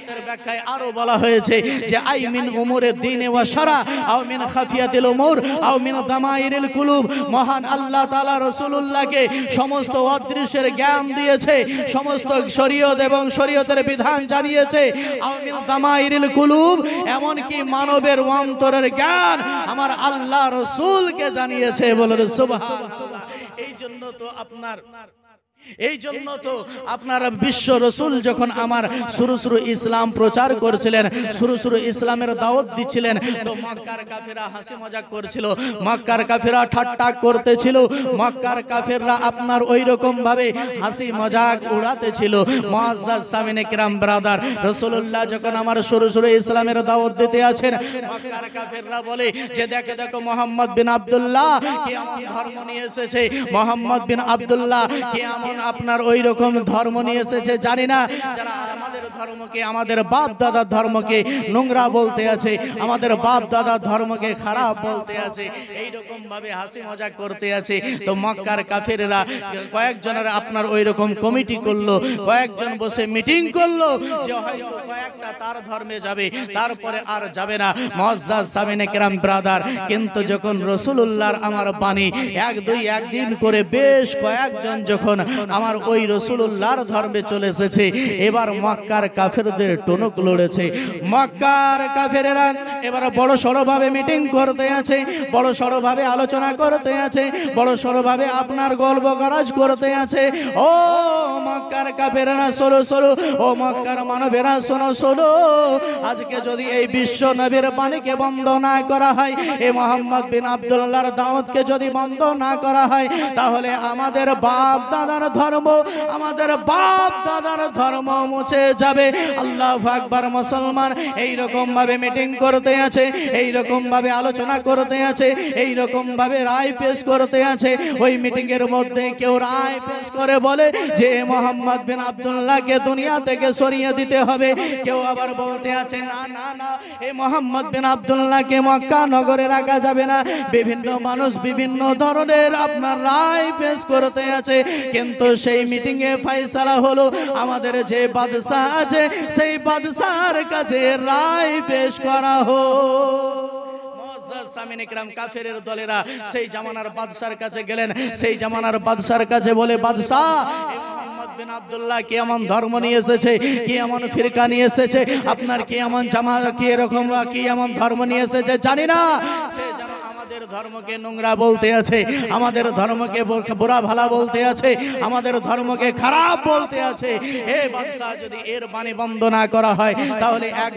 আয়াতের ব্যাখ্যায় আরো বলা হয়েছে যে আই মিন উমুরে দ্বীন ওয়া শরা আও মিন খাফিয়াতিল উমুর আও মিন দামাইরিল কুলুব। মহান আল্লাহ তাআলা রাসূলুল্লাহকে সমস্ত অদৃশ্যের জ্ঞান দিয়েছে, সমস্ত শরীয়ত এবং শরীয়তের বিধান জানিয়েছে। আও মিন দামাইরিল কুলুব, এমন কি মানবের অন্তরের জ্ঞান আমার আল্লাহ রাসূলকে জানিয়েছে। বলেন সুবহানাল্লাহ। এই জন্য তো আপনার বিশ্ব রসুল যখন আমার শুরু ইসলাম প্রচার করছিলেন, শুরু ইসলামের দাওয়াত দিচ্ছিলেন, তো মক্কার কাফেররা হাসি মজাক করছিল, মক্কার কাফেররা ঠাট্টা করতেছিল, মক্কার কাফেররা আপনার ওই রকম ভাবে হাসি মজাক উড়াতেছিল। মুআজ্জাজ সামিনে কিরাম ব্রাদার, রাসূলুল্লাহ যখন আমার শুরু ইসলামের দাওয়াত দিতে আছেন, মক্কার কাফেররা বলে যে দেখো দেখো মুহাম্মদ বিন আব্দুল্লাহ কি এমন ধর্ম নিয়ে এসেছে, মুহাম্মদ বিন আব্দুল্লাহ কি এমন আপনার ওই রকম ধর্ম নিয়ে এসেছে। জানি না যারা আমাদের ধর্মকে, আমাদের বাপ দাদার ধর্মকে নোংরা বলতে আছে, আমাদের বাপ দাদার ধর্মকে খারাপ বলতে আছে, এই রকম ভাবে হাসি মজা করতে আছে। তো মক্কার কাফেররা কয়েকজনের আপনার ওই রকম কমিটি করলো, কয়েকজন বসে মিটিং করলো যে হয়তো কয়েকটা তার ধর্মে যাবে, তারপরে আর যাবে না। মুআজ্জাজ সামিনে কিরাম ব্রাদার, কিন্তু যখন রাসূলুল্লাহর আমার বাণী একদিন করে বেশ কয়েকজন যখন আমার ওই রাসূলুল্লাহর ধর্মে চলে এসেছে, এবার মক্কার কাফেরদের টনক লড়েছে। মক্কার কাফেরেরা এবার বড় সড়ো ভাবে মিটিং করতে আছে, বড় সড়ো ভাবে আলোচনা করতে আছে, বড় সড়ো ভাবে আপনার গল্প গরাজ করতে আছে। ও মক্কার কাফেরেরা শোনো, ও মক্কার মানবেরা শোনো, আজকে যদি এই বিশ্ব নবীর বাণীকে বন্ধ না করা হয়, এই মুহাম্মদ বিন আব্দুল্লাহর দাওয়াতকে যদি বন্ধ না করা হয়, তাহলে আমাদের বাপ দাদার ধর্ম, আমাদের বাপ দাদার ধর্ম মুছে যাবে। আল্লাহু আকবার। মুসলমান এই রকম ভাবে মিটিং করতে আছে, এই রকম ভাবে আলোচনা করতে আছে, এই রকম ভাবে রায় পেশ করতে আছে। ওই মিটিং এর মধ্যে কেউ রায় পেশ করে বলে যে মুহাম্মদ বিন আব্দুল্লাহকে দুনিয়া থেকে সরিয়ে দিতে হবে। কেউ আবার বলতে আছে না না না, এই মুহাম্মদ বিন আব্দুল্লাহকে মক্কা নগরে রাখা যাবে না। বিভিন্ন মানুষ বিভিন্ন ধরনের আপনার রায় পেশ করতে আছে, কিন্তু সেই মিটিং এ ফয়সালা হলো আমাদের যে বাদশা আছে সেই বাদশার কাছে রায় পেশ করা হোক। সামিনে কিরাম কাফেরের দলেরা সেই জামানার বাদশার কাছে গেলেন, সেই জামানার বাদশার কাছে বলে বাদশাহ মুহাম্মদ বিন আব্দুল্লাহ কি এমন ধর্ম নিয়ে এসেছে, কি এমন ফিরকা নিয়ে এসেছে, আপনার কি এমন জামা, কি এরকম কি এমন ধর্ম নিয়ে এসেছে জানি না। সে যেন আমাদের ধর্মকে নোংরা বলতে আছে, আমাদের ধর্মকে বুড়া ভালা বলতে আছে, আমাদের ধর্মকে খারাপ বলতে আছে। হে বাদশা, যদি এর বাণী বন্ধ না করা হয় তাহলে এক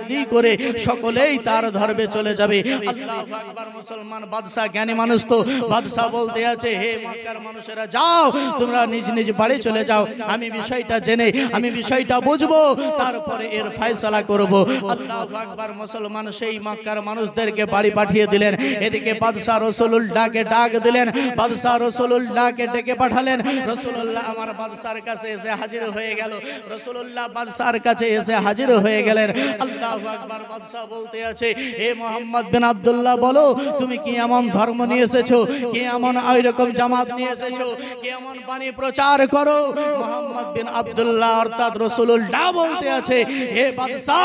দুই করে সকলেই তার ধর্মে চলে যাবে। আল্লাহু আকবার। মুসলমান বাদশা জ্ঞানী মানুষ, তো বাদশা বলতে আছে হে মক্কার মানুষেরা যাও, তোমরা নিজ নিজ বাড়ি চলে যাও, আমি বিষয়টা জেনে, আমি বিষয়টা বুঝবো, তারপরে এর ফয়সালা করব। আল্লাহু আকবার। মুসলমান সেই মক্কার মানুষদেরকে বাড়ি পাঠিয়ে দিলেন। এদিকে বাদশা রাসূলুল্লাহকে ডাক দিলেন, বাদশা রাসূলুল্লাহকে ডেকে পাঠালেন। রাসূলুল্লাহ আমার বাদশার কাছে এসে হাজির হয়ে গেল, রাসূলুল্লাহ বাদশার কাছে এসে হাজির হয়ে গেলেন। আল্লাহু আকবার। বাদশা বলতে আছে হে মুহাম্মদ বিন আব্দুল্লাহ, বলো তুমি কি এমন ধর্ম নিয়ে এসেছো, কি এমন ওই রকম জামাত নিয়ে এসেছো, কি এমন বাণী প্রচার করো। মুহাম্মদ বিন আব্দুল্লাহ অর্থাৎ রাসূলুল্লাহ বলতে আছে হে বাদশা,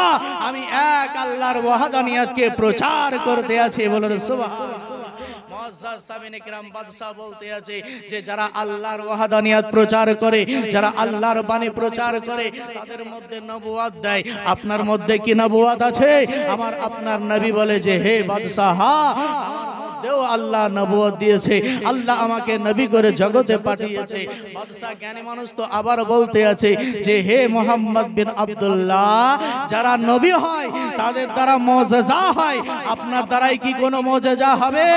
আমি এক আল্লাহর ওয়াহদানিয়তকে প্রচার করতে আছি। বলেন সুবহানাল্লাহ। মুআজ্জাজ সামিনে কিরাম বাদশা বলতে আছে যে যারা আল্লাহর ওয়াহদানিয়ত প্রচার করে, যারা আল্লাহর বাণী প্রচার করে, তাদের মধ্যে নবুয়ত দেয়। আপনার মধ্যে কি নবুয়ত আছে? আমার আপনার নবী বলে যে হে বাদশা, হ্যাঁ আমার মধ্যেও আল্লাহ নবুয়ত দিয়েছে, আল্লাহ আমাকে নবী করে জগতে পাঠিয়েছে। বাদশা জ্ঞানী মানুষ, তো আবার বলতে আছে যে হে মুহাম্মদ বিন আব্দুল্লাহ, যারা নবী হয় তাদের দ্বারা মুজিজা হয়, আপনার দ্বারাই কি কোনো মুজিজা হবে?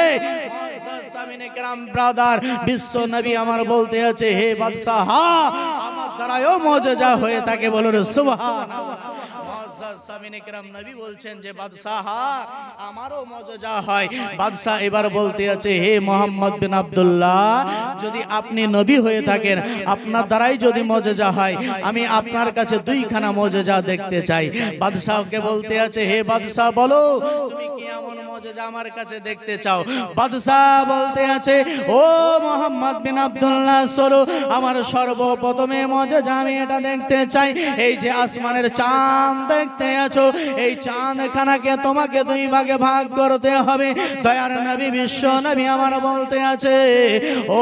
সামিনে কিরাম ব্রাদার, বিশ্ব নবী আমার বলতে আছে হে বাদশা, হ্যাঁ আমার দ্বারাও মুজিজা হয়ে থাকে। বলুন সুবহানাল্লাহ। মুআজ্জাজ সামিনে কিরাম নবী বলছেন যে বাদশা, হ্যাঁ আমারও মুজিজা হয়। বাদশা এবার বলতে আছে হে মুহাম্মদ বিন আব্দুল্লাহ, যদি আপনি নবী হয়ে থাকেন, আপনার দ্বারাই যদি মুজিজা হয়, আমি আপনার কাছে দুইখানা মুজিজা দেখতে চাই। বাদশাকে বলতে আছে হে বাদশা, বলো তুমি কি এমন মুজিজা আমার কাছে দেখতে চাও? বাদশা বলতে আছে ও মুহাম্মদ বিন আব্দুল্লাহ, শোনো, আমার সর্বপ্রথমে মুজিজা আমি এটা দেখতে চাই, এই যে আসমানের চাঁদ দেখতে আছো, এই চাঁদখানাকে তোমাকে দুই ভাগে ভাগ করতে হবে। দয়ার নবী বিশ্ব নবী আমার বলতে আছে, ও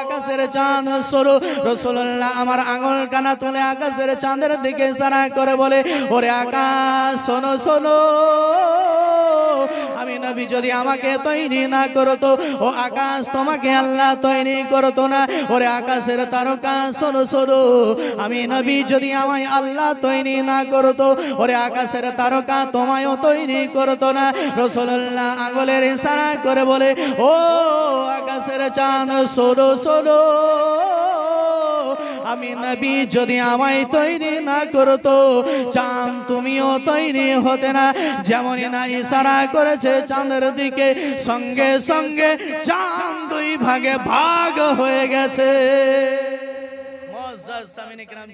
আকাশের চাঁদ সরো। রাসূলুল্লাহ আমার আঙুল কানা তুলে আকাশের চাঁদের দিকে ইশারা করে বলে, ওরে আকাশ শোনো শোনো, আমি নবী যদি আমাকে তৈরি না করতো, ও আকাশ তোমাকে আল্লাহ তৈরি করতো না। ওরে আকাশের তারকা শোনো শোনো, আমি নবী যদি আমায় আল্লাহ তৈরি না করতো, ওরে আকাশের তারকা তোমায়ও তৈরি করতো না। রাসূলুল্লাহ আঙুলের ইশারা করে বলে, ও আকাশের চাঁদ শোনো শোনো, আমি নবী যদি আমায় তৈরি না করতো, চাঁদ তুমিও তৈরি হতে না। যেমনই না ইশারা করেছে চাঁদের দিকে, সঙ্গে সঙ্গে চাঁদ দুই ভাগে ভাগ হয়ে গেছে।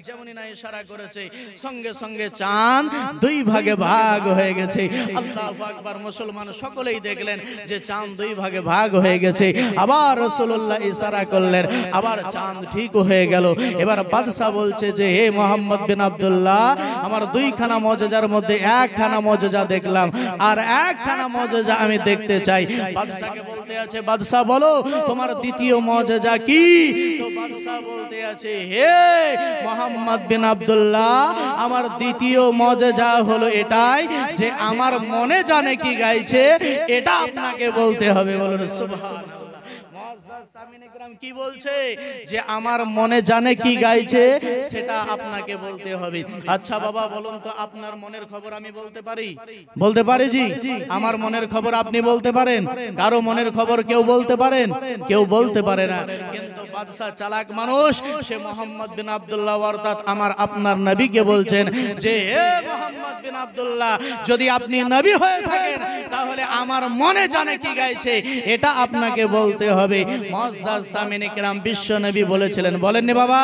যেমনই না ইশারা করেছে, সঙ্গে সঙ্গে চাঁদ দুই ভাগে ভাগ হয়ে গেছে। আল্লাহু আকবার। মুসলমান সকলেই দেখলেন যে চাঁদ দুই ভাগে ভাগ হয়ে গেছে। আবার রাসূলুল্লাহ ইশারা করলেন, আবার চাঁদ ঠিক হয়ে গেল। এবার বাদশা বলছে যে, হে মুহাম্মদ বিন আব্দুল্লাহ, আমার দুইখানা মুজিজার মধ্যে একখানা মুজিজা দেখলাম, আর একখানা মুজিজা আমি দেখতে চাই। বাদশাকে বলতে আছে, বাদশা বলো তোমার দ্বিতীয় মুজিজা কি? তো বাদশা বলতে আছে, হে মুহাম্মদ বিন আব্দুল্লাহ, আমার দ্বিতীয় মুজিজা হলো এটাই যে আমার মনে জানে কি গাইছে, এটা আপনাকে বলতে হবে। বলুন সুবহানাল্লাহ। কি বলছে যে আমার মনে জানে কি গাইছে, সেটা আপনাকে বলতে হবে। আচ্ছা বাবা বলুন তো, আপনার মনের খবর আমি বলতে পারি? বলতে পারি জি। আমার মনের খবর আপনি বলতে পারেন? কারো মনের খবর কেউ বলতে পারেন? কেউ বলতে পারে না। কিন্তু বাদশা চালাক মানুষ, সে মুহাম্মদ বিন আব্দুল্লাহ অর্থাৎ আমার আপনার নবীকে বলছেন যে, হে মুহাম্মদ বিন আব্দুল্লাহ, যদি আপনি নবী হয়ে থাকেন তাহলে আমার মনে জানে কি গাইছে এটা আপনাকে বলতে হবে। মুআজ্জাজ সামিনে কিরাম বিশ্ব নবী বলেছিলেন, বলেননি বাবা?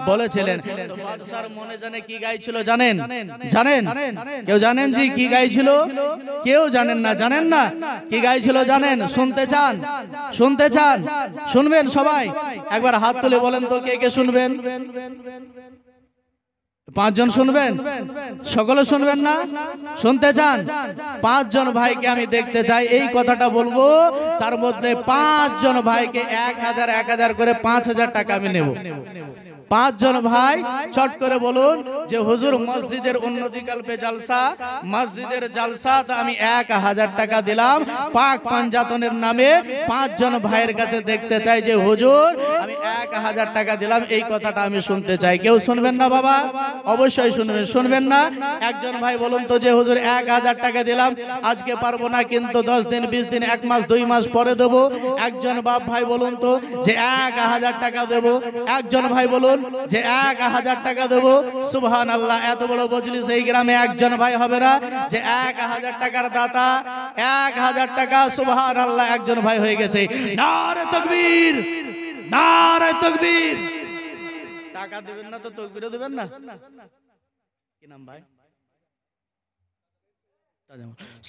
বলেছিলেন। তো বাদশার মনে জানে কি গাইছিল জানেন? জানেন? কেউ জানেন জি কি গাইছিল? কেউ জানেন না? জানেন না কি গাইছিল জানেন? শুনতে চান? শুনতে চান? শুনবেন সবাই? একবার হাত তুলে বলেন তো কে কে শুনবেন? পাঁচজন শুনবেন? সকলে শুনবেন না? শুনতে চান? পাঁচজন ভাইকে আমি দেখতে চাই, এই কথাটা বলবো। তার মধ্যে পাঁচজন ভাইকে 1000 করে 5000 টাকা আমি নেব। পাঁচজন ভাই চট করে বলুন যে হুজুর মসজিদের উন্নতিকল্পে জালসা, মসজিদের জালসাতে আমি 1000 টাকা দিলাম পাক পাঞ্জাতনের নামে। পাঁচজন ভাইয়ের কাছে দেখতে চাই যে হুজুর আমি 1000 টাকা দিলাম, এই কথাটা আমি শুনতে চাই। কেউ শুনবেন না বাবা? অবশ্যই শুনবেন। শুনবেন না? একজন ভাই বলুন তো যে হুজুর 1000 টাকা দিলাম, আজকে পারবো না, কিন্তু 10 দিন 20 দিন 1 মাস 2 মাস পরে দেবো। একজন বাপ ভাই বলুন তো যে 1000 টাকা দেবো। একজন ভাই বলুন যে 1000 টাকা দেবো। সুবহানাল্লাহ। এত বড় মজলিস এই গ্রামে একজন ভাই হবে না যে 1000 টাকার দাতা? 1000 টাকা। সুবহানাল্লাহ, একজন ভাই হয়ে গেছে। নারে তাকবীর, নারে তাকবীর। টাকা দেবেন না তো তাকবীরও দেবেন না? কি নাম ভাই?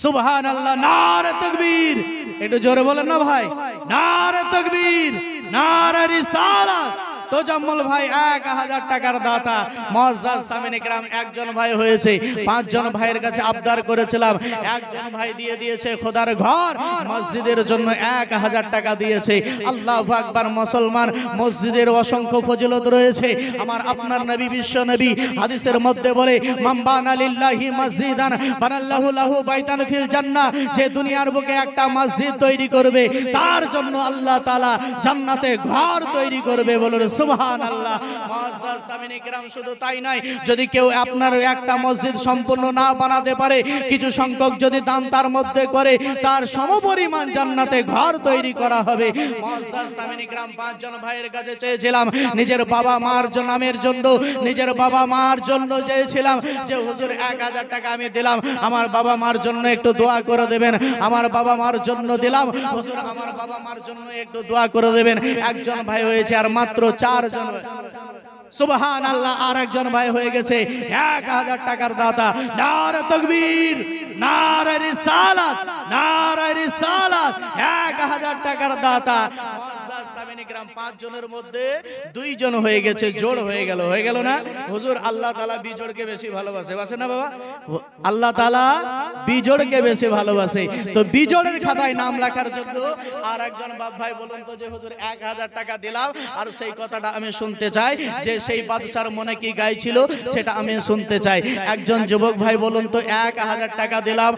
সুবহানাল্লাহ, নারে তাকবীর। একটু জোরে বলেন না ভাই, নারে তাকবীর, নারে রিসালাত। তো জাম্মল ভাই 1000 টাকার দাতা। মুআজ্জাজ সামিনে কিরাম একজন ভাই হয়েছে। পাঁচজন ভাইয়ের কাছে আবদার করেছিলাম, একজন ভাই দিয়ে দিয়েছে খোদার ঘর মসজিদের জন্য 1000 টাকা দিয়েছে। আল্লাহু আকবার। মুসলমান, মসজিদের অসংখ্য ফজিলত রয়েছে। আমার আপনার নবী বিশ্ব নবী হাদিসের মধ্যে বলে, মান বানা লিল্লাহি মসজিদান বানাল্লাহু লাহু বাইতান ফিল জান্নাহ, যে দুনিয়ার বুকে একটা মসজিদ তৈরি করবে তার জন্য আল্লাহ তাআলা জান্নাতে ঘর তৈরি করবে। বলুন সুবহানাল্লাহ। মুআজ্জাজ সামিনে কিরাম শুধু তাই নয়, যদি কেউ আপনার একটা মসজিদ সম্পূর্ণ না বানাতে পারে, কিছু সংখ্যক যদি দান তার মধ্যে করে, তার সমপরিমাণ জান্নাতে ঘর তৈরি করা হবে। মুআজ্জাজ সামিনে কিরাম পাঁচজন ভাইয়ের কাছে চেয়েছিলাম, নিজের বাবা মার নামের জন্য, নিজের বাবা মার জন্য চেয়েছিলাম যে হুজুর 1000 টাকা আমি দিলাম, আমার বাবা মার জন্য একটু দোয়া করে দেবেন। আমার বাবা মার জন্য দিলাম, হুজুর আমার বাবা মার জন্য একটু দোয়া করে দেবেন। একজন ভাই হয়েছে, আর মাত্র 4 জন। সুবহানাল্লাহ। আর একজন ভাই হয়ে গেছে 1000 টাকার দাতা। নারে তাকবীর, নারে রিসালাত, নারে রিসালাত। 1000 টাকার দাতা। মুআজ্জাজ সামিন ইকরাম 5 জনের মধ্যে 2 জন হয়ে গেছে, জোড় হয়ে গেল না হুজুর? আল্লাহ তাআলা বিজোড়কে বেশি ভালোবাসে, বাসে না বাবা? আল্লাহ তাআলা বিজোড়কে বেশি ভালোবাসে। তো বিজোড়ের খাতায় নাম লেখার জন্য আর একজন বাপ ভাই বলুন তো যে হুজুর 1000 টাকা দিলাম, আর সেই কথাটা আমি শুনতে চাই যে সেই বাদশার মনে কি গাইছিল সেটা আমি শুনতে চাই। একজন যুবক ভাই বলুন তো 1000 টাকা দিলাম,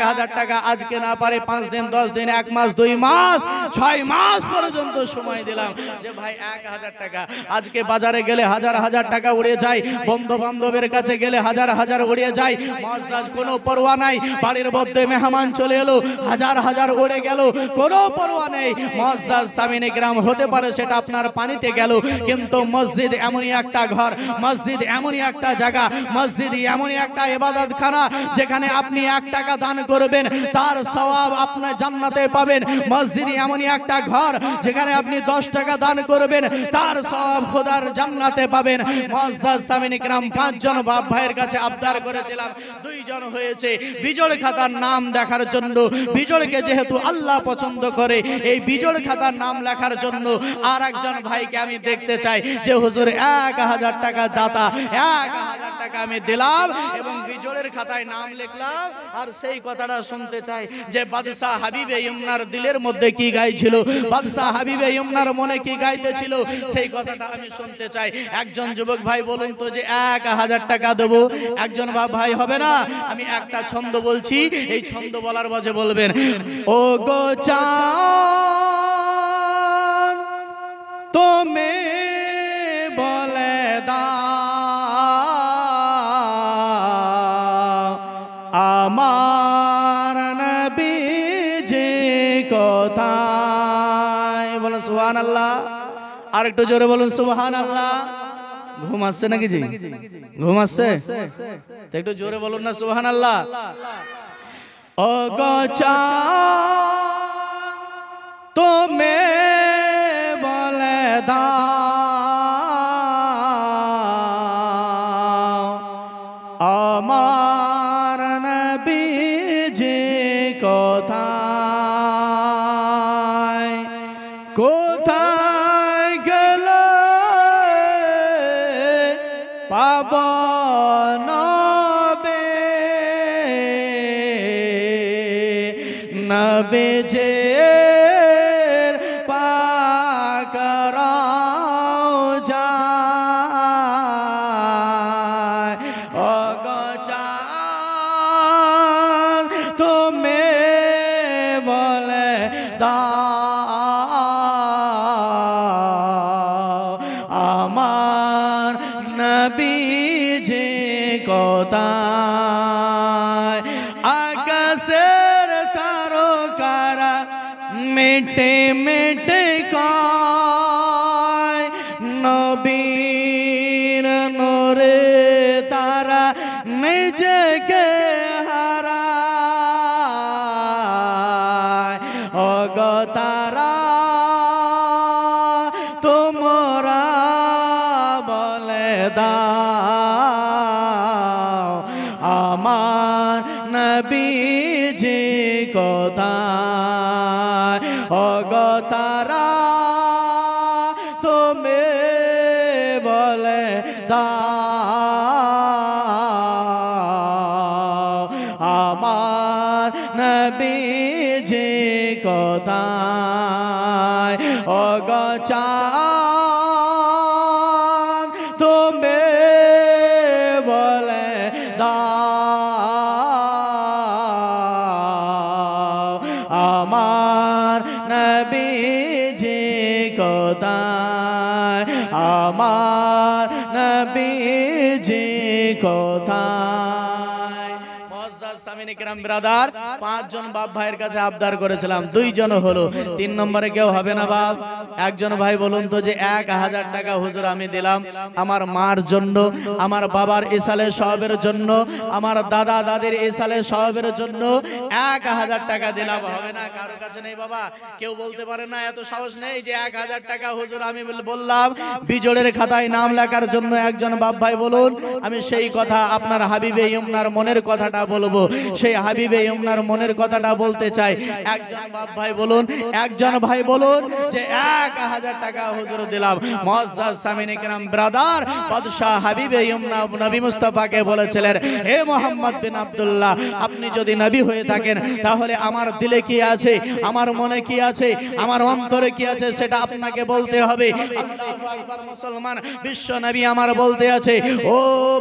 1000 টাকা আজকে না পারে 5 দিন 10 দিন 1 মাস 2 মাস 6 মাস পর্যন্ত সময় দিলাম যে ভাই 1000 টাকা। আজকে বাজারে গেলে হাজার হাজার টাকা উড়ে যায়, বন্ধু বান্ধবের কাছে গেলে হাজার হাজার উড়ে যায়, মহাজাজ কোনো পরোয়া নাই, বাড়ির মধ্যে মেহমান চলে এলো হাজার হাজার উড়ে গেল, কোনো পরোয়া নেই। মহাজাজ সামিন ইকরাম হতে পারে সেটা আপনার পানিতে গেল, কিন্তু মসজিদ এমনই একটা ঘর, মসজিদ এমনই একটা জায়গা, মসজিদ এমনই একটা ইবাদতখানা যেখানে আপনি 1 টাকা দান করবেন তার সওয়াব আপনি জান্নাতে পাবেন। মসজিদ এমনই একটা ঘর যেখানে আপনি 10 টাকা দান করবেন তার সওয়াব খোদার জান্নাতে পাবেন। মুআজ্জাজ সামিন ইকরাম 5 জন বাপ ভাইয়ের কাছে আবদার করেছিলাম, 2 জন হয়েছে। বিজোড় খাতার নাম দেখার জন্য, বিজোড়কে যেহেতু আল্লাহ পছন্দ করে, এই বিজোড় খাতার নাম লেখার জন্য আর একজন ভাইকে আমি দেখতে চাই যে হুজুর 1000 টাকা দাতা, 1000 টাকা আমি দিলাম এবং বিজোড়ের খাতায় নাম লিখলাম। আর সেই কথাটা শুনতে চাই যে বাদশাহ হাবিবে ইমনার দিলের মধ্যে কি গাইছিল, বাদশাহ হাবিবে ইমনার মনে কি গাইতেছিল সেই কথাটা আমি শুনতে চাই। একজন যুবক ভাই বলুন তো যে 1000 টাকা দেবো। একজন বাপ ভাই হবে না? আমি একটা ছন্দ বলছি, এই ছন্দ বলার মাঝে বলবেন, ও গো চাঁদ তুমি বলে দাও আমার নবীজি কোথায়? বলুন সুবহানাল্লাহ। আর একটু জোরে বলুন সুবহানাল্লাহ। ঘুম আসছে নাকি জি? ঘুম আসছে? একটু জোরে বলুন না সুবহানাল্লাহ। ও গো চাঁদ তুমি বলে দাও আমার নবীজি কোথায়? কোথায় গেলে পাব নবীজির পাক রওজা? ও গো চাঁদ তুমি বলে দাও আমার নবীজি কোথায়? আকাশের তারকারা মিটে মিটে কয় নবীর নূরে তারা নিজেকে হারায়। ও গো তারা তোমরা বলে দাও আমার নবীজি কোথায়? ও গো তারা তুমি বলে দাও আমার নবীজি কোথায়? ও গো চাঁদ তুমি বলে দাও আমার নবীজি কোথায়? আমার নবীজি কোথায়? মুআজ্জাজ সামিন ইকরাম ব্রাদার 5 জন বাপ ভাইয়ের কাছে আবদার করেছিলাম, 2 জন হলো, 3 নম্বরে কেউ হবে না বাপ? একজন ভাই বলুন তো যে 1000 টাকা হুজুর আমি দিলাম আমার মার জন্য, আমার বাবার ইসালে সওয়াবের জন্য, আমার দাদা দাদির ইসালে সওয়াবের জন্য 1000 টাকা দিলাম। হবে না? কারো কাছে নেই বাবা? কেউ বলতে পারে না? এত সাহস নেই যে 1000 টাকা হুজুর আমি বললাম বিজোড়ের খাতায় নাম লেখার জন্য? একজন বাপ ভাই বলুন। আমি সেই কথা আপনার হাবিবে ইমনার মনের কথাটা বলবো সেই হাবিবে ইমনার মনের কথাটা বলতে চাই। একজন বাপ ভাই বলুন, একজন ভাই বলুন যে 1000 টাকা হুজুর দিলাম। মুআজ্জাজ সামিনে কেরাম ব্রাদার, বাদশাহ হাবিবে ইমনা নবী মুস্তাফাকে বলেছিলেন, হে মোহাম্মদ বিন আব্দুল্লাহ, আপনি যদি নবী হয়ে থাকেন তাহলে আমার দিলে কি আছে, আমার মনে কি আছে, আমার অন্তরে কি আছে সেটা আপনাকে বলতে হবে। আল্লাহু আকবার। মুসলমান বিশ্ব নবী আমার বলতে আছে, ও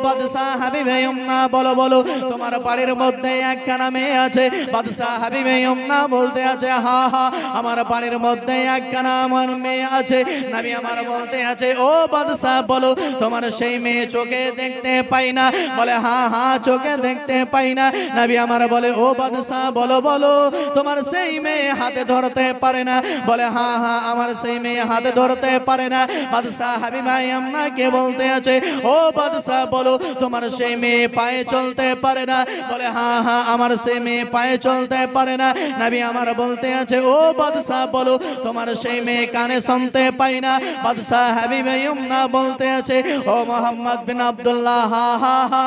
বাদশাহ হাবিবে ইমনা, বলো বলো তোমার বাড়ির মধ্যে একখানা মেয়ে আছে। বাদশাহ হাবিবে ইমনা বলতে আছে, হা হা আমার বাড়ির মধ্যে একখানা আমার মেয়ে আছে। নবী আমার বলতে আছে, ও বাদশাহ বলো তোমার সেই মেয়ে চোখে দেখতে পাই না। বলে হ্যাঁ হ্যাঁ চোখে দেখতে পাই না। নবী আমার বলে, ও বাদশাহ বলো বলো তোমার সেই মেয়ে হাতে ধরতে পারে না। বলে হ্যাঁ হ্যাঁ আমার সেই মেয়ে হাতে ধরতে পারে না। বাদশাহ হাবিবে ইমনা কে বলতে আছে, ও বাদশাহ বলো তোমার সেই মেয়ে পায়ে চলতে পারে না। বলে হ্যাঁ হ্যাঁ আমার সেই মেয়ে পায়ে চলতে পারে না। নবী আমার বলতে আছে, ও বাদশাহ বলো তোমার সেই মেয়ে কানে শুনতে পাই না। বাদশাহ হাবিবে ইমনা বলতে আছে, ও মোহাম্মদ বিন আব্দুল্লাহ, হা হা হা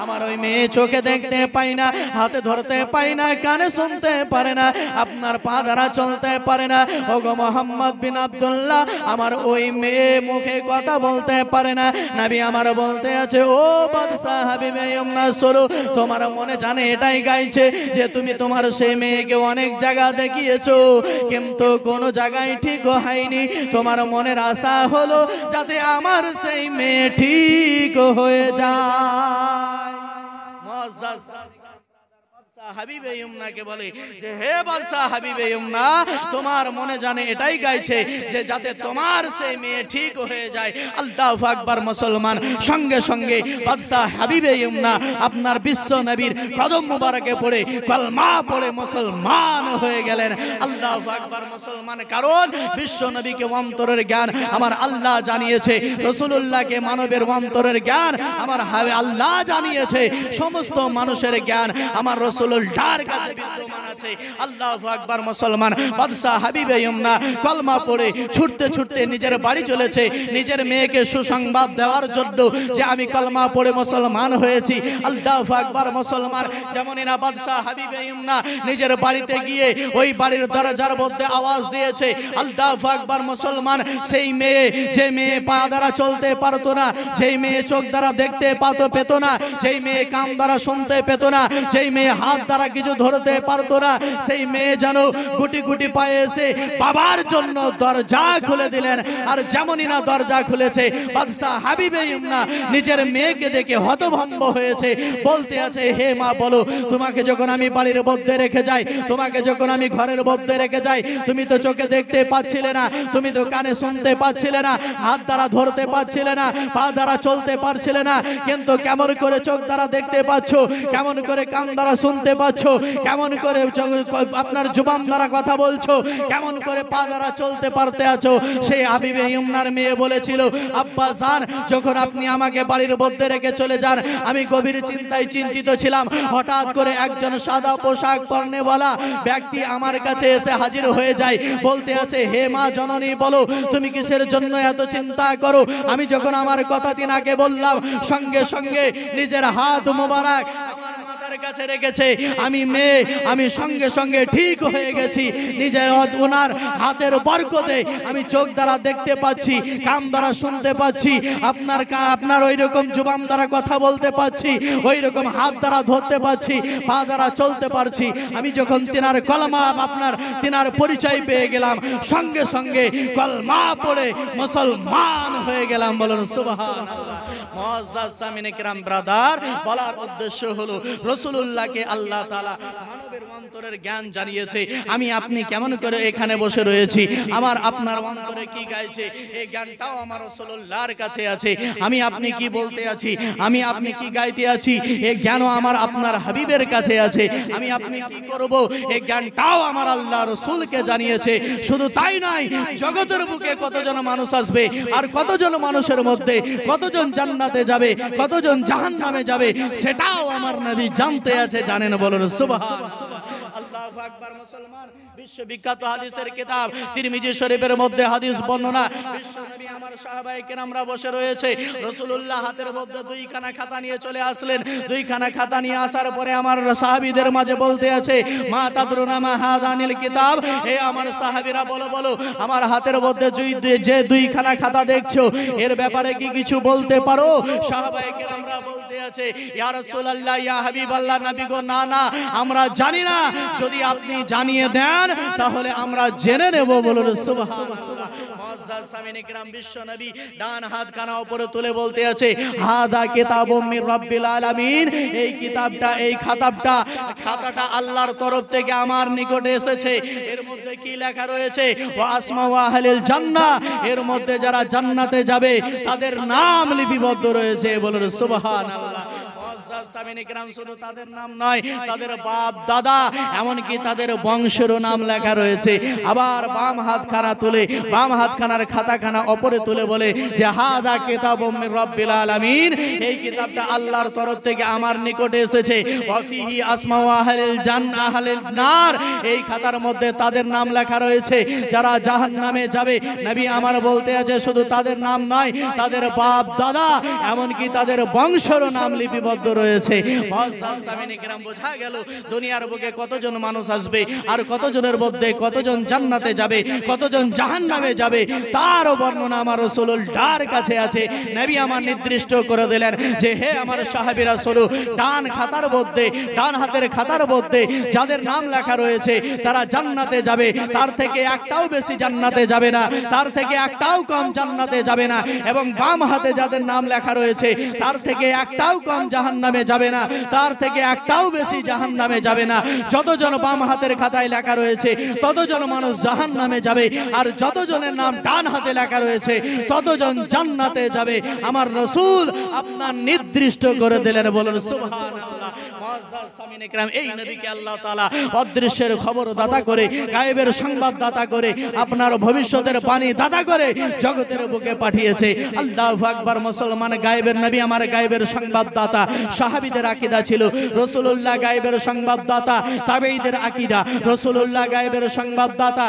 আমার ওই মেয়ে চোখে দেখতে পাই না, হাতে ধরতে পাই না, কানে শুনতে পারে না, আপনার পা দ্বারা চলতে পারে না। ও গো মোহাম্মদ বিন আব্দুল্লাহ, আমার ওই মেয়ে মুখে কথা বলতে পারে না। নবী আমার বলতে আছে, ও বাদশাহ হাবিবে ইমনা শোনো, তোমার মনে জানে এটাই গাইছে যে তুমি তোমার সেই মেয়েকে অনেক জায়গা দেখিয়েছো, কিন্তু কোনো জায়গায় ঠিক হয়নি। তোমার মনের আশা হলো যাতে আমার সেই মেয়ে ঠিক হয়ে যায়। মুআজ্জাজ হাবিবে ইমনাকে বলে, হে বাদশাহ হাবিবে ইমনা, তোমার মনে জানে এটাই গাইছে যে যাতে তোমার সেই মেয়ে ঠিক হয়ে যায়। আল্লাহু আকবার। মুসলমান সঙ্গে সঙ্গে বাদশাহ হাবিবে ইমনা আপনার বিশ্ব নবীর কদম মুবারকে পড়ে কলমা পড়ে মুসলমান হয়ে গেলেন। আল্লাহু আকবার। মুসলমান, কারণ বিশ্ব নবীকে অন্তরের জ্ঞান আমার আল্লাহ জানিয়েছে, রাসূলুল্লাহকে মানবের অন্তরের জ্ঞান আমার আল্লাহ জানিয়েছে, সমস্ত মানুষের জ্ঞান আমার রাসূল ডার কাছে বিদ্যমান আছে। আল্লাহু আকবার। মুসলমান বাদশাহ হাবিবে ইমনা কলমা পড়ে ছুটতে ছুটতে নিজের বাড়ি চলেছে, নিজের মেয়েকে সুসংবাদ দেওয়ার জন্য যে আমি কলমা পড়ে মুসলমান হয়েছি। আল্লাহু আকবার। মুসলমান যেমনই না বাদশাহ হাবিবে ইমনা নিজের বাড়িতে গিয়ে ওই বাড়ির দরজার মধ্যে আওয়াজ দিয়েছে, আল্লাহু আকবার। মুসলমান সেই মেয়ে, যে মেয়ে পা দ্বারা চলতে পারতো না, যেই মেয়ে চোখ দ্বারা দেখতে পেত না, যেই মেয়ে কান দ্বারা শুনতে পেত না, যেই মেয়ে হাত দ্বারা কিছু ধরতে পারতো না, সেই মেয়ে যেন গুটি গুটি পায়ে এসে বাবার জন্য দরজা খুলে দিলেন। আর যেমনই না দরজা খুলেছে, বাদশাহ হাবিবে ইমনা নিজের মেয়েকে দেখে হতভম্ব হয়েছে। বলতে আছে, হে মা বলো, তোমাকে যখন আমি বাড়ির মধ্যে রেখে যাই, তোমাকে যখন আমি ঘরের মধ্যে রেখে যাই, তুমি তো চোখে দেখতে পাচ্ছিলে না, তুমি তো কানে শুনতে পাচ্ছিলে না, হাত দ্বারা ধরতে পারছিলে না, পা দ্বারা চলতে পারছিলে না, কিন্তু কেমন করে চোখ দ্বারা দেখতে পাচ্ছ, কেমন করে কান দ্বারা শুনতে পাচ্ছ, কেমন করে আপনার জবান দ্বারা কথা বলছো, কেমন করে পা দ্বারা চলতে পারতে আছো। সেই হাবিবে ইমনার মেয়ে বলেছিল, আব্বা জান, যখন আপনি আমাকে বাড়ির মধ্যে রেখে চলে যান, আমি গভীর চিন্তায় চিন্তিত ছিলাম। হঠাৎ করে একজন সাদা পোশাক পরনেওয়ালা ব্যক্তি আমার কাছে এসে হাজির হয়ে যায়। বলতে আছে, হে মা জননী বলো, তুমি কিসের জন্য এত চিন্তা করো? আমি যখন আমার কথা তিনাকে বললাম, সঙ্গে সঙ্গে নিজের হাত মোবারক আমার মাথার কাছে রেখেছে। আমি সঙ্গে সঙ্গে ঠিক হয়ে গেছি। নিজের ওনার হাতের বরকতে আমি চোখ দ্বারা দেখতে পাচ্ছি, কান দ্বারা শুনতে পাচ্ছি, আপনার ওই রকম জবান দ্বারা কথা বলতে পাচ্ছি, ওই রকম হাত দ্বারা ধরতে পাচ্ছি, পা দ্বারা চলতে পারছি। আমি যখন তিনার কলমা তিনার পরিচয় পেয়ে গেলাম, সঙ্গে সঙ্গে কলমা পড়ে মুসলমান হয়ে গেলাম। বলুন সুবহানাল্লাহ। মুআজ্জাজ সামিনে কিরাম ব্রাদার, বলার উদ্দেশ্য হলো রাসূলুল্লাহকে আল্লাহ তাআলা মানবের অন্তরের জ্ঞান জানিয়েছে। আমি আপনি কেমন করে এখানে বসে রয়েছি, আমার আপনার অন্তরে কি গাইছে, এই জ্ঞানটাও আমার রাসূলুল্লাহর কাছে আছে। আমি আপনি কি বলতে আছি, আমি আপনি কি গাইতে আছি, এই জ্ঞানও আমার আপনার হাবিবের কাছে আছে। আমি আপনি কি করব, এই জ্ঞানটাও আমার আল্লাহ রাসূলকে জানিয়েছে। শুধু তাই নয়, জগতের বুকে কতজন মানুষ আসবে, আর কতজন মানুষের মধ্যে কতজন জান্নাতে যাবে, কতজন জাহান্নামে যাবে, সেটাও আমার নবী জানতে আছে, জানেন। বলুন সুবহানাল্লাহ। আল্লাহু আকবার মুসলমান, বিশ্ববিখ্যাত হাদিসের কিতাব তিরমিজি শরীফের মধ্যে হাদিস বর্ণনা, বিশ্বনবী আমার সাহাবায়ে কেরামরা বসে রয়েছে, রাসূলুল্লাহ হাতের মধ্যে দুইখানা খাতা নিয়ে চলে আসলেন। দুইখানা খাতা নিয়ে আসার পরে আমার সাহাবীদের মাঝে বলতে আছে, মা তাদরুনা মা হাদানিল কিতাব, হে আমার সাহাবীরা বলো বলো, আমার হাতের মধ্যে যে দুইখানা খাতা দেখছো এর ব্যাপারে কি কিছু বলতে পারো? সাহাবায়ে কেরামরা বলতে আছে, ইয়া রাসূলুল্লাহ, ইয়া হাবিবাল্লাহ, নবী গো, না না আমরা জানি না, যদি আপনি জানিয়ে দেন তাহলে আমরা জেনে নেব। বলুন সুবহানাল্লাহ। মুআজ্জাজ সামিনে কিরাম, বিশ্ব নবী ডান হাত খানা উপরে তুলে বলতে আছে, হাদা কিতাবুম মির রাব্বিল আলামিন, এই কিতাবটা, এই খাতাটা আল্লাহর তরফ থেকে আমার নিকটে এসেছে। এর মধ্যে কি লেখা রয়েছে? ওয়া আসমাউ আহলিল জান্নাহ, এর মধ্যে যারা জান্নাতে যাবে তাদের নাম লিপিবদ্ধ রয়েছে। বলুন সুবহানাল্লাহ। শুধু তাদের নাম নয়, তাদের বাপ দাদা এমনকি তাদের বংশেরও নাম লেখা রয়েছে। আবার বাম হাতখানা তুলে, বাম হাতখানার খাতাখানা উপরে তুলে বলে যে হাযা কিতাবুম মির রাব্বিল আলামিন, এই কিতাবটা আল্লাহর তরফ থেকে আমার নিকটে এসেছে। ওয়া ফিহি আসমাউ আহলিল জান্নাহ আহলিল নার, এই খাতার মধ্যে তাদের নাম লেখা রয়েছে যারা জাহান্নামে যাবে। নবী আমার বলতে আছে, শুধু তাদের নাম নয়, তাদের বাপ দাদা এমনকি তাদের বংশেরও নাম লিপিবদ্ধ রয়েছে। মুআজ্জাজ সামিনে কিরাম, বোঝা গেল দুনিয়ার বুকে কতজন মানুষ আসবে আর কতজনের মধ্যে কতজন জান্নাতে যাবে, কতজন জাহান্নামে যাবে, তারও বর্ণনা আমার রাসূলুল্লাহর কাছে আছে। নবী আমার নির্দিষ্ট করে দিলেন যে হে আমার সাহাবীরা, শোনো, ডান খাতার মধ্যে, ডান হাতের খাতার মধ্যে যাদের নাম লেখা রয়েছে তারা জান্নাতে যাবে, তার থেকে একটাও বেশি জান্নাতে যাবে না, তার থেকে একটাও কম জান্নাতে যাবে না। এবং বাম হাতে যাদের নাম লেখা রয়েছে তার থেকে একটাও কম জাহান্নামে যাবে না, তার থেকে একটাও বেশি জাহান্নামে যাবে না। যতজন বাম হাতের খাতায় লেখা রয়েছে ততজন মানুষ জাহান্নামে যাবে, আর যতজনের নাম ডান হাতে লেখা রয়েছে ততজন জান্নাতে যাবে। আমার রাসূল আপনার নির্দিষ্ট করে দিলেন। বলুন সুবহানাল্লাহ। মুআজ্জাজ সামিনে কিরাম, এই নবীকে আল্লাহ তাআলা অদৃশ্যের খবর দাতা করে, গায়েবের সংবাদ দাতা করে, আপনার ভবিষ্যতের বাণী দাতা করে জগতের বুকে পাঠিয়েছে। আল্লাহু আকবার মুসলমান, গায়েবের নবী আমার গায়েবের সংবাদদাতা। সাহাবীদের আকীদা ছিল রাসূলুল্লাহ গায়েবের সংবাদদাতা, তাবেঈদের আকীদা রাসূলুল্লাহ গায়েবের সংবাদদাতা,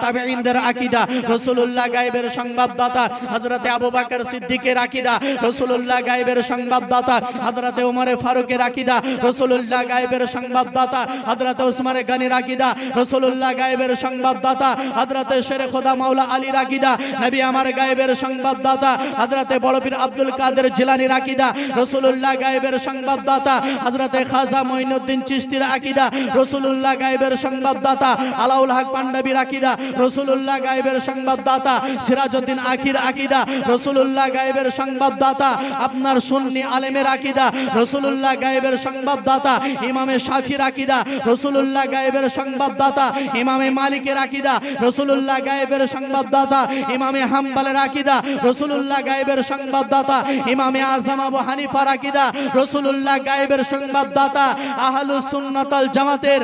তাবেঈনদের আকীদা রাসূলুল্লাহ গায়েবের সংবাদদাতা। হযরতে আবু বকর সিদ্দিকের আকীদা রাসূলুল্লাহ গায়েবের সংবাদদাতা। হযরতে ওমর ফারুকের আকীদা রাসূলুল্লাহ গায়েবের সংবাদদাতা। হযরতে ওসমান গনির আকীদা রাসূলুল্লাহ গায়েবের সংবাদদাতা। হযরতে শেরে খোদা মাওলা আলীর আকীদা নবী আমার গায়েবের সংবাদদাতা। হযরতে বড় পীর আব্দুল কাদের জিলানীর আকীদা রাসূলুল্লাহ গায়েবের সংবাদদাতা। হযরতে খাজা মঈনুদ্দিন চিশতির আকীদা রাসূলুল্লাহ গায়েবের সংবাদদাতা। আলাউল হক পান্ডবীর আকীদা রাসূলুল্লাহ গায়েবের সংবাদদাতা। সিরাজউদ্দিন আখির আকীদা রাসূলুল্লাহ গায়েবের সংবাদদাতা। আপনার সুন্নি আলেমের আকীদা রাসূলুল্লাহ গায়েবের সংবাদদাতা। ইমামে শাফির আকীদা রাসূলুল্লাহ গায়েবের সংবাদদাতা। ইমামে মালিকের আকীদা রাসূলুল্লাহ গায়েবের সংবাদদাতা। ইমামে হাম্বলের আকীদা রাসূলুল্লাহ গায়েবের সংবাদদাতা। ইমামে আযম আবু হানিফার আকীদা রাসূলুল্লাহ গায়েবের সংবাদদাতা। আহলুস সুন্নাত ওয়াল জামাতের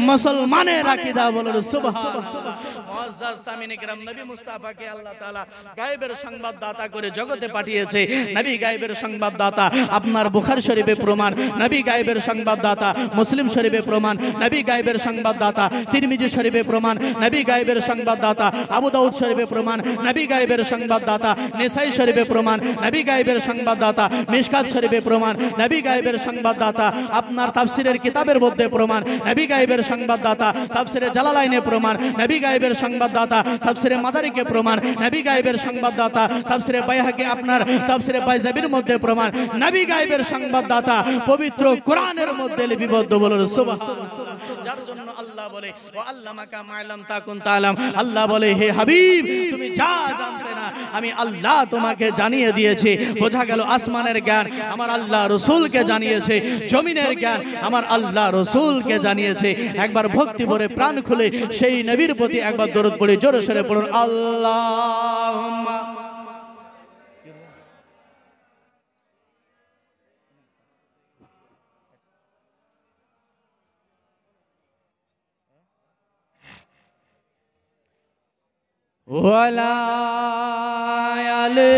মুসলমানের আকীদা। বলুন সুবহানাল্লাহ। মুআজ্জাজ সামিনে কিরাম, নবী মুস্তাফাকে আল্লাহ তাআলা গায়েবের সংবাদদাতা করে জগতে পাঠিয়েছে। নবী গায়েবের সংবাদদাতা, আপনার বুখারী শরীফে প্রমাণ। নবী গায়েবের সংবাদদাতা, মুসলিম শরীফে প্রমাণ। নবী গায়েবের সংবাদদাতা, তিরমিজি শরীফে প্রমাণ। নবী গায়েবের সংবাদদাতা, আবু দাউদ শরীফে প্রমাণ। নবী গায়েবের সংবাদদাতা, নিসাই শরীফে প্রমাণ। নবী গায়েবের সংবাদদাতা, মিশকাত শরীফে প্রমাণ। নবী গায়েবের সংবাদদাতা, আপনার তাফসীরের কিতাবের মধ্যে প্রমাণ। নবী গায়েবের সংবাদদাতা, তাফসীরে জালালাইনে প্রমাণ। নবী গায়েবের সংবাদদাতা, তাফসীরে মাদারিকে প্রমাণ। নবী গায়েবের সংবাদদাতা, তাফসীরে বাইহাকি, আপনার তাফসীরে বাইজাবির মধ্যে প্রমাণ। নবী গায়েবের সংবাদদাতা পবিত্র কোরআনের মধ্যে লিপিবদ্ধ। বলুন সুবহানাল্লাহ। যার জন্য আল্লাহ বলে ওয়া আল্লামাকা মা লাম তাকুন তাআলাম, আল্লাহ বলে হে হাবিব তুমি যা জানতে না আমি আল্লাহ তোমাকে জানিয়ে দিয়েছি। বোঝা গেল আসমানের জ্ঞান আমার আল্লাহ রাসূলকে জানিয়েছে, জমিনের জ্ঞান আমার আল্লাহ রাসূলকে জানিয়েছে। একবার ভক্তি ভরে প্রাণ খুলে সেই নবীর প্রতি একবার দরুদ পড়ে জোরে সোরে পড়ুন আল্লাহুম্মা। ওয়ালা আলে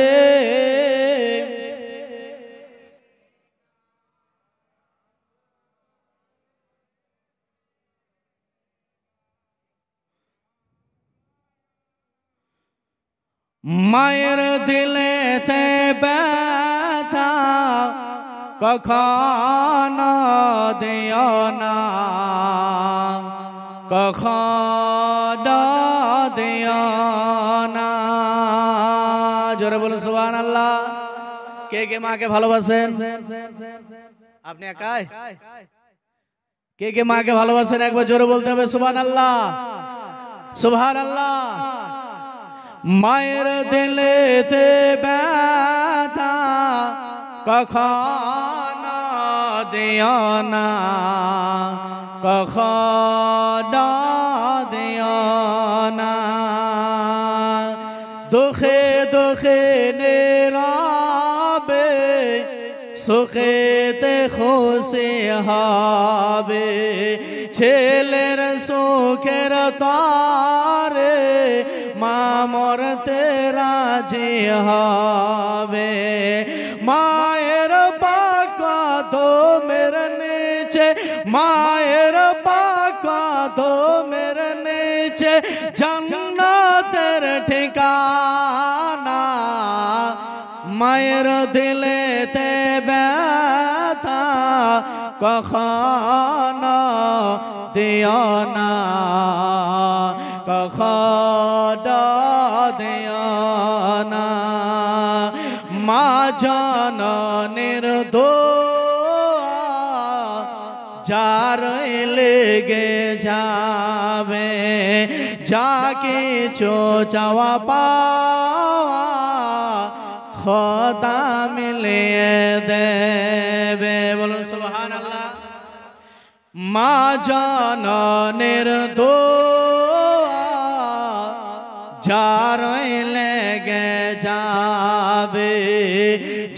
মায়ের দিলেতে ব্যথা কখনো দিও না, কখনো দিও না। জোরে বলুন সুবহানাল্লাহ। কে কে মাকে ভালোবাসেন? আপনি একাই? কে কে মাকে ভালোবাসেন একবার জোরে বলতে হবে সুবহানাল্লাহ, সুবহানাল্লাহ। মায়ের দিলেতে ব্যথা কখনো দিও না, কখনো দিও না। দুঃখে দুঃখে নীরবে সুখেতে খুশি হবে, ছেলের সুখের তারে মা মরতে রাজি হবে। মায়ের পাক কদমের নিচে, মায়ের পাক কদমের নিচে জান্নাতের ঠিকানা। মায়ের দিলেতে ব্যথা কখনো দিও না, কখনো দিও না। মা জননীর দোয়া যার লেগে যাবে, যা কিছু চাওয়া পাওয়া খোদা মিলিয়ে দেবে। বলুন সুবহানাল্লাহ। মা জননীর দোয়া যার লেগে যাবে,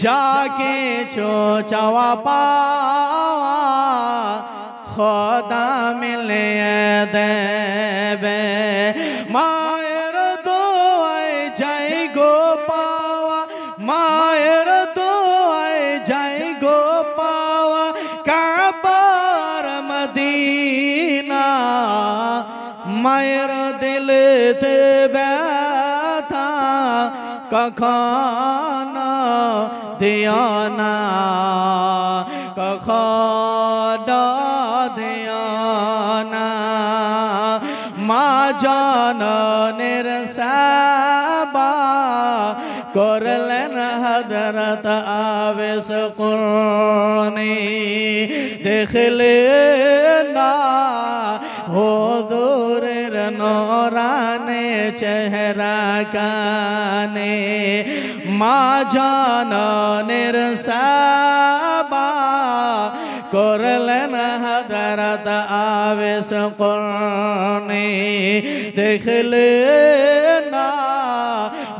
যা কিছু চাওয়া পাওয়া খোদা মিলিয়ে দেবে। মায়ের দোয়ায় যাই গো পাওয়া, মায়ের দোয়ায় যাই গো পাওয়া কাবার মদিনা। মায়ের দিলেতে ব্যথা কখনো দিও না, কখনো দিও না। মা জননীর সেবা করলেন হযরত আওয়াস কুরনি, দেখলে না হুজুরের নূরানি চেহারা কানে। মা জননীর সেবা করলেন হযরত আওয়াস কুরনি, দেখলে না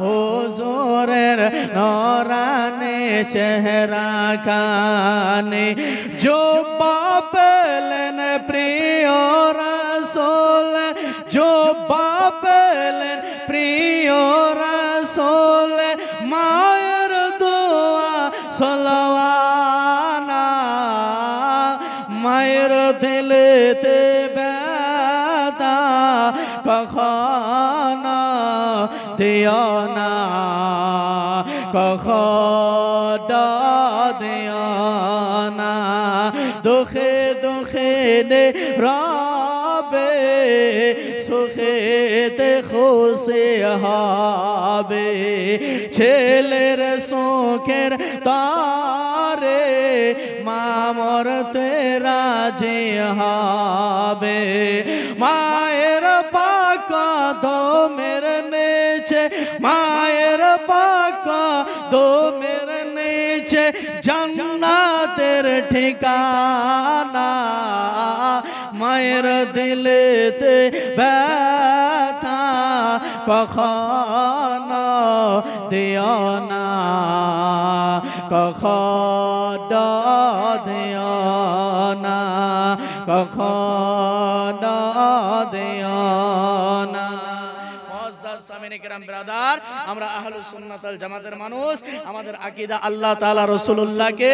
হুজুরের নূরানি চেহারা কানে। जो बाबेलन प्रिय रसूल, जो बाबेलन प्रिय रसूल, मायर दुआ सलवाना। मायर दिलेते ব্যথা কখনো দিও না, কখনো দিও না। দুঃখে দুঃখে নীরবে সুখেতে খুশি হবে, ছেলের সুখের তারে মা মরতে রাজি হবে। মায়ের পাক কদমের নিচে, মায়ের পাক কদমের নিচে জান্নাতের ঠিকানা। মায়ের দিলেতে ব্যথা কখনো দিও না, কখনো দিও না, কখনো দিও না। মুআজ্জাজ সামিনে কেরাম ব্রাদার, আমরা আহলুস সুন্নাত ওয়াল জামাতের মানুষ। আমাদের আকীদা আল্লাহ তাআলা রাসূলুল্লাহকে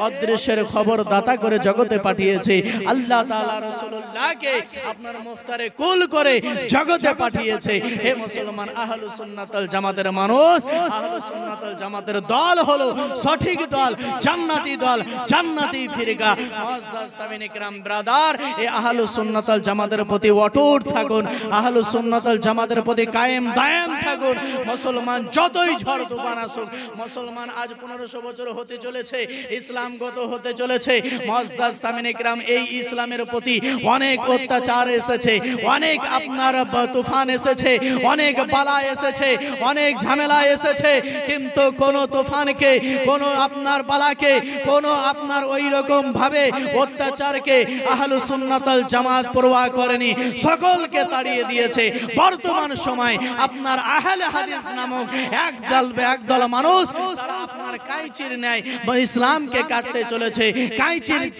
অদৃশ্যের খবর দাতা করে জগতে পাঠিয়েছে। আল্লাহ তাআলা রাসূলুল্লাহকে আপনার মুখতারে কুল করে জগতে পাঠিয়েছে। হে মুসলমান, আহলুস সুন্নাত ওয়াল জামাতের মানুষ, আহলুস সুন্নাত ওয়াল জামাতের দল হলো সঠিক দল, জান্নাতি দল, জান্নাতি ফিরকা। মুআজ্জাজ সামিনে কেরাম ব্রাদার, এই আহলুস সুন্নাত ওয়াল জামাতের প্রতি অটুট থাকুন, আহলুস সুন্নাত ওয়াল জামাতের প্রতি কায়েম দায়েম থাকুন। মুসলমান যতই ঝড় তুফান আসুক, মুসলমান আজ 1500 বছর হতে চলেছে, ইসলামগত হতে চলেছে। মুআজ্জাজ সামিনে কেরাম, এই ইসলামের প্রতি অনেক অত্যাচার এসেছে, অনেক আপনার তুফান এসেছে, অনেক বালা এসেছে, অনেক ঝামেলা এসেছে, কিন্তু কোন তুফানকে, কোন আপনার বালাকে, কোন আপনার ওই রকম ভাবে অত্যাচারকে আহলুস সুন্নাত ওয়াল জামাত পরোয়া করেনি, সকলকে তাড়িয়ে দিয়েছে। বর্তমান সময় আপনার আহলে হাদিস নামক একদল মানুষ, তারা আপনার কাঁচির ন্যায় ইসলামকে কাটতে চলেছে।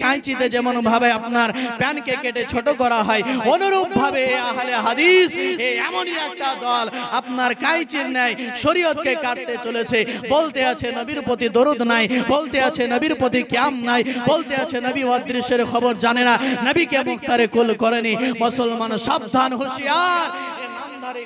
কাঁচিতে যেমন ভাবে আপনার প্যানকে কেটে ছোট করা হয়, অনুরূপ ভাবে আহলে হাদিস এমনই একটা দল আপনার কাঁচির ন্যায় শরীয়তকে কাটতে চলেছে। বলতে আছে নবীর প্রতি দরুদ নাই, বলতে আছে নবীর প্রতি কিয়াম নাই, বলতে আছে নবী অদৃশ্যের খবর জানে না, নবীকে মুখতারে কুল করেনি। মুসলমান সাবধান, হুঁশিয়ার,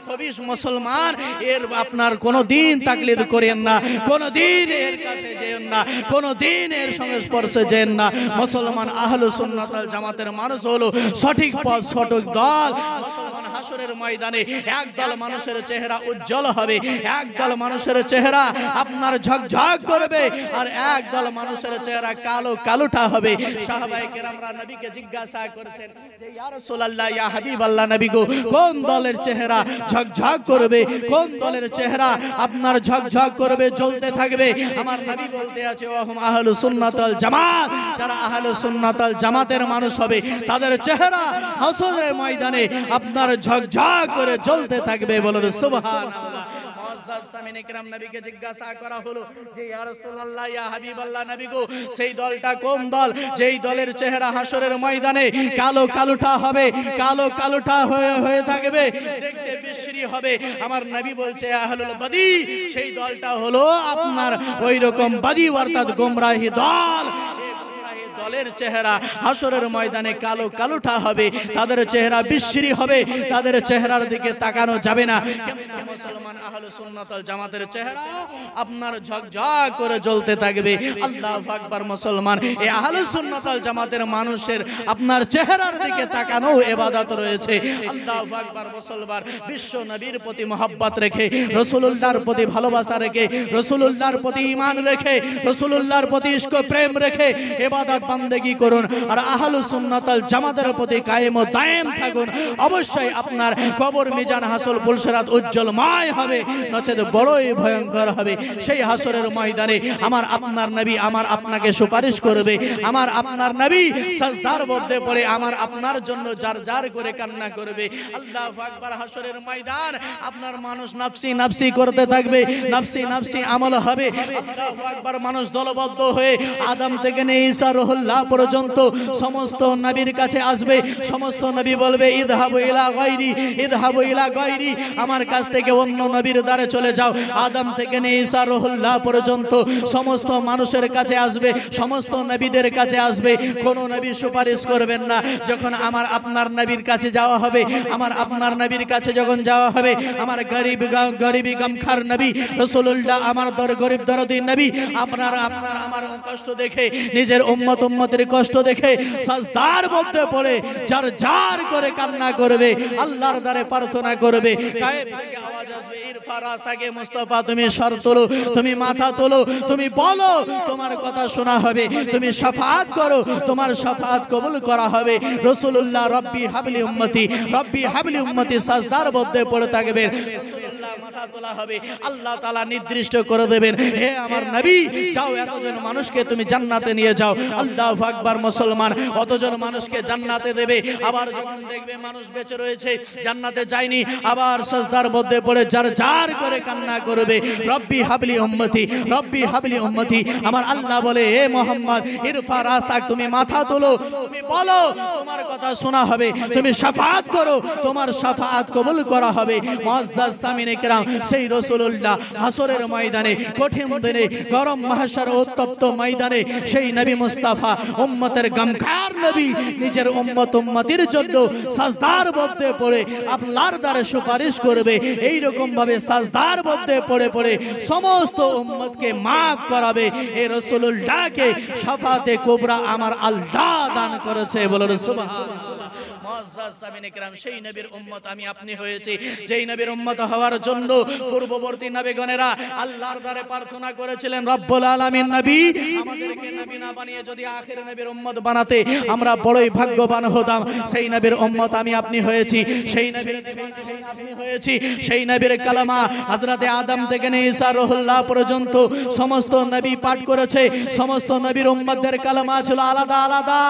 খবিশ মুসলমান, এর আপনার কোনদিন তাকলিদ করেন না, কোনদিন এর কাছে যেন না, কোনদিন এর সংস্পর্শে যেন না। মুসলমান আহলুস সুন্নাত ওয়াল জামাতের মানুষ হলো সঠিক পথ, সঠিক দল। মুসলমান হাসরের ময়দানে একদল মানুষের চেহারা উজ্জ্বল হবে, একদল মানুষের চেহারা আপনার ঝকঝক করবে, আর একদল মানুষের চেহারা কালো কালোটা হবে। সাহাবায়ে কেরামরা নবীকে জিজ্ঞাসা করেছেন যে ইয়া রাসূলুল্লাহ, ইয়া হাবিবাল্লাহ, নবী গো, কোন দলের চেহারা ঝকঝক করবে, কোন দলের চেহারা আপনার ঝকঝক করবে, জ্বলতে থাকবে? আমার নবী বলতে আছে ওয়াহুম আহলুস সুন্নাত ওয়াল জামাত, যারা আহলুস সুন্নাত ওয়াল জামাতের মানুষ হবে, তাদের চেহারা হাসরের ময়দানে আপনার ঝকঝক করে জ্বলতে থাকবে। বলুন সুবহানাল্লাহ। মুআজ্জাজ সামিনে কেরাম, নবীকে জিজ্ঞাসা করা হলো যে ইয়া রাসূলুল্লাহ, ইয়া হাবিবাল্লাহ, নবী গো, সেই দলটা কোন দল যেই দলের চেহারা হাসরের ময়দানে কালো কালোটা হবে, কালো কালোটা হয়ে থাকবে, দেখতে বিশ্রী হবে? আমার নবী বলছে আহলুল বাদী, সেই দলটা হলো আপনার ওই রকম বাদী অর্থাৎ গোমরাহী দল। দলের চেহারা হাসরের ময়দানে কালো কালোটা হবে, তাদের চেহারা বিশ্রী হবে, তাদের চেহারার দিকে তাকানো যাবে না। কিন্তু মুসলমান আহলুস সুন্নাত ওয়াল জামাতের চেহারা আপনার ঝকঝক করে জ্বলতে থাকবে। আল্লাহু আকবার। মুসলমান, এই আহলুস সুন্নাত ওয়াল জামাতের মানুষের আপনার চেহারার দিকে তাকানো ইবাদত রয়েছে। আল্লাহু আকবার। মুসলমান, বিশ্ব নবীর প্রতি মহব্বত রেখে, রাসূলুল্লাহর প্রতি ভালোবাসা রেখে, রাসূলুল্লাহর প্রতি ঈমান রেখে, রাসূলুল্লাহর প্রতি ইশক প্রেম রেখে ইবাদত বান্দেগি করুন, আর আহলুস সুন্নাত ওয়াল জামাতের প্রতি কায়েম ও দায়েম থাকুন। অবশ্যই আপনার কবর, মিজান, হাসর, পুলসিরাত উজ্জ্বলময় হবে, নচেত বড়ই ভয়ঙ্কর হবে। সেই হাসরের ময়দানে আমার আপনার নবী আমার আপনাকে সুপারিশ করবে, আমার আপনার নবী সাজদার মধ্যে পড়ে আমার আপনার জন্য জার জার করে কান্না করবে। আল্লাহু আকবার। হাসরের ময়দান আপনার মানুষ নাফসি নাফসি করতে থাকবে, নাফসি নাফসি আমল হবে। আল্লাহু আকবার। মানুষ দলবদ্ধ হয়ে আদম থেকে নিয়ে ঈসা রুহুল্লাহ পর্যন্ত সমস্ত নবীর কাছে আসবে। সমস্ত নবী বলবে ইযহাবু ইলা গায়রি, ইযহাবু ইলা গায়রি, আমার কাছ থেকে অন্য নবীর দ্বারে চলে যাও। আদম থেকে নিয়ে ঈসা রুহুল্লাহ পর্যন্ত সমস্ত মানুষের কাছে আসবে, সমস্ত নবীদের কাছে আসবে, কোন নবী সুপারিশ করবেন না। যখন আমার আপনার নবীর কাছে যাওয়া হবে, আমার আপনার নবীর কাছে যখন যাওয়া হবে, আমার গরিবি গমখার নবী রাসূলুল্লাহ, আমার গরিব দরদি নবী আপনার আমার কষ্ট দেখে, নিজের উম্মতের কষ্ট দেখে সাজদার মধ্যে পড়ে জার জার করে কান্না করবে, আল্লাহর দ্বারে প্রার্থনা করবে। গায়েব থেকে আওয়াজ আসবে, ইরফা রাসাকে মুস্তাফা, তুমি সর তোলো, তুমি মাথা তোলো, তুমি বলো, তোমার কথা শোনা হবে, তুমি শাফাআত করো, তোমার শাফাআত কবুল করা হবে। রাসূলুল্লাহ রব্বি হাবলি উম্মতি, রব্বি হাবলি উম্মতি সাজদার মধ্যে পড়ে থাকবেন। রাসূলুল্লাহ মাথা তোলা হবে, আল্লাহ তাআলা নির্দিষ্ট করে দেবেন, হে আমার নবী, যাও এতজন মানুষকে তুমি জান্নাতে নিয়ে যাও। আল্লাহু আকবার। মুসলমান, অতজন মানুষকে জান্নাতে দেবে। আবার যখন দেখবে মানুষ বেঁচে রয়েছে, জান্নাতে যায়নি, আবার সাজদার মধ্যে পড়ে জার জার করে কান্না করবে, রব্বি হাবলি উম্মতি, রব্বি হাবলি উম্মতি। আমার আল্লাহ বলে, হে মুহাম্মদ, ইরফা রাসাক, তুমি মাথা তোলো, তুমি বলো, তোমার কথা শোনা হবে, তুমি শাফাআত করো, তোমার শাফাআত কবুল করা হবে। মুআজ্জাজ সামিনে কেরাম সেই রাসূলুল্লাহ হাসরের ময়দানে কঠিন দিনে গরম মাহশার উত্তপ্ত ময়দানে সেই নবী মুস্তাফা উম্মতের গমখার নবী নিজের উম্মতির জন্য সাজদার মধ্যে পড়ে আল্লাহর দ্বারে সুপারিশ করবে। এই রকম ভাবে সাজদার মধ্যে পড়ে পড়ে সমস্ত উম্মতকে maaf করাবে। এই রাসূলুল্লাহকে শাফাতে কুবরা আমার আল্লাহ দান করেছে। বলুন সুবহানাল্লাহ। মুআজ্জাজ সামিনে কেরাম সেই নবীর উম্মত আমি আপনি হয়েছি, যেই নবীর উম্মত হওয়ার জন্য পূর্ববর্তী নবীগণেরা আল্লাহর দ্বারে প্রার্থনা করেছিলেন, রব্বুল আলামিন নবী আমাদেরকে নবী না বানিয়ে যদি আখির নবীর উম্মত বানাতে আমরা বড়ই ভাগ্যবান হতাম। সেই নবীর উম্মত আমি আপনি হয়েছি, সেই নবীর দিওয়ানা আমি আপনি হয়েছি। সেই নবীর কালামা হযরতে আদম থেকে নিয়ে ঈসা রুহুল্লাহ পর্যন্ত সমস্ত নবী পাঠ করেছে। সমস্ত নবীর উম্মতদের কালামা ছিল আলাদা আলাদা,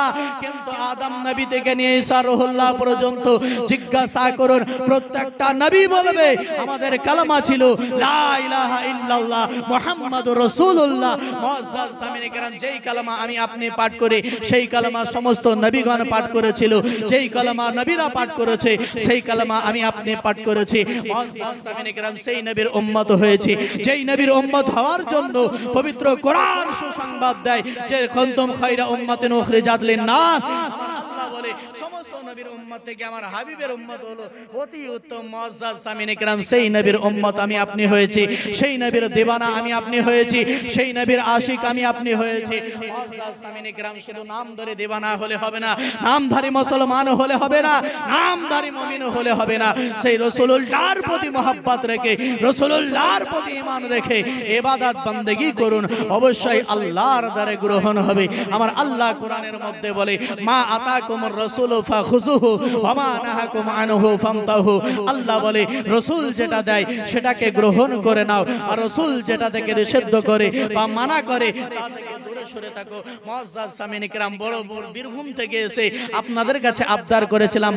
কিন্তু আদম নবী থেকে নিয়ে ঈসা রুহুল্লাহ পর্যন্ত জিজ্ঞাসা করুন, প্রত্যেকটা নবী বলবে আমাদের কালামা ছিল লা ইলাহা ইল্লাল্লাহ মুহাম্মাদুর রাসূলুল্লাহ। মুআজ্জাজ সামিনে কেরাম যেই কালামা আমি আপনি পাঠ করে সেই কালামা সমস্ত নবীগণ পাঠ করেছিল, যেই কালামা নবীরা পাঠ করেছে সেই কালামা আমি আপনি পাঠ করেছি। মুআজ্জাজ সামিনে কেরাম সেই নবীর উম্মত হয়েছি, যেই নবীর উম্মত হওয়ার জন্য পবিত্র কোরআন সুসংবাদ দেয় যে কুনতুম খায়রা উম্মাতিন উখরিজাত লিন-নাস। আমার আল্লাহ বলে সমস্ত নবীর উম্মত থেকে আমার হাবিবের উম্মত হলো অতি উত্তম। মুআজ্জাজ সামিনে কেরাম সেই নবীর উম্মত আমি আপনি হয়েছি, সেই নবীর দিওয়ানা আমি আপনি হয়েছি, সেই নবীর আশিক আমি আপনি হয়েছি। মুআজ্জাজ সামিনে কেরাম শুধু নাম ধরে দিওয়ানা হলে হবে না, নামধারী মুসলমান হলে হবে না, নামধারী মুমিন হলে হবে না। সেই রাসূলুল্লাহর প্রতি মহব্বত রেখে, রাসূলুল্লাহর প্রতি ঈমান রেখে ইবাদত বান্দেগী করুন, অবশ্যই আল্লাহর দ্বারে গ্রহণ হবে। আমার আল্লাহ কোরআনের মধ্যে বলে, মা আতাকুমুর রাসূলু ফাখুযুহু ওয়া মা নাহাকুম আনহু ফান্তাহু। আল্লাহ বলে রাসূল যেটা দেয় সেটাকে গ্রহণ করে নাও, আর রাসূল যেটা থেকে নিষিদ্ধ করে বা মানা করে তা থেকে দূরে সরে থাকো। মুআজ্জাজ সামিনে কেরাম বড় বড় বীরভূম থেকে এসে আপনাদের কাছে আবদার করেছিলাম